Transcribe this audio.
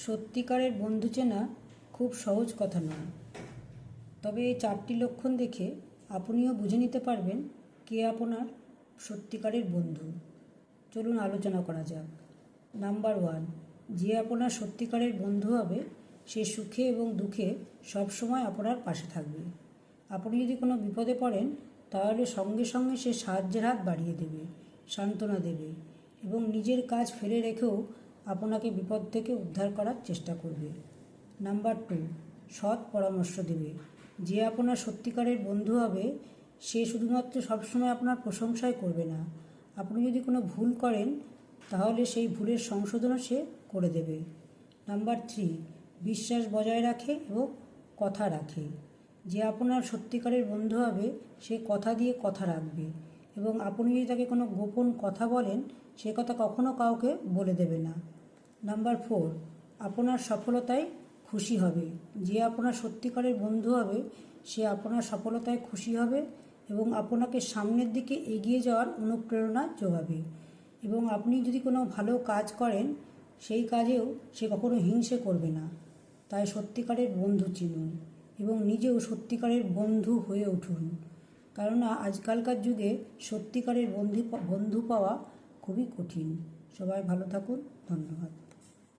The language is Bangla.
সত্যিকারের বন্ধু চেনা খুব সহজ কথা নয়, তবে এই 4টি লক্ষণ দেখে আপনিও বুঝে নিতে পারবেন কে আপনার সত্যিকারের বন্ধু। চলুন আলোচনা করা যাক। নাম্বার 1, যে আপনার সত্যিকারের বন্ধু হবে সে সুখে এবং দুঃখে সবসময় আপনার পাশে থাকবে। আপনি যদি কোনো বিপদে পড়েন তাহলে সঙ্গে সঙ্গে সে সাহায্যের হাত বাড়িয়ে দেবে, সান্ত্বনা দেবে এবং নিজের কাজ ফেলে রেখেও আপনাকে বিপদ থেকে উদ্ধার করার চেষ্টা করবে। নাম্বার 2, সৎ পরামর্শ দেবে। যে আপনার সত্যিকারের বন্ধু হবে সে শুধুমাত্র সবসময় আপনার প্রশংসাই করবে না, আপনি যদি কোনো ভুল করেন তাহলে সেই ভুলের সংশোধনও সে করে দেবে। নাম্বার 3, বিশ্বাস বজায় রাখে এবং কথা রাখে। যে আপনার সত্যিকারের বন্ধু হবে সে কথা দিয়ে কথা রাখবে এবং আপনি যদি তাকে কোনো গোপন কথা বলেন সে কথা কখনো কাউকে বলে দেবে না। নাম্বার 4, আপনার সফলতায় খুশি হবে। যে আপনার সত্যিকারের বন্ধু হবে সে আপনার সফলতায় খুশি হবে এবং আপনাকে সামনের দিকে এগিয়ে যাওয়ার অনুপ্রেরণা যোগাবে। এবং আপনি যদি কোনো ভালো কাজ করেন সেই কাজেও সে কখনো হিংসে করবে না। তাই সত্যিকারের বন্ধু চিনুন এবং নিজেও সত্যিকারের বন্ধু হয়ে উঠুন, কেননা আজকালকার যুগে সত্যিকারের বন্ধু পাওয়া খুবই কঠিন। সবাই ভালো থাকুন। ধন্যবাদ।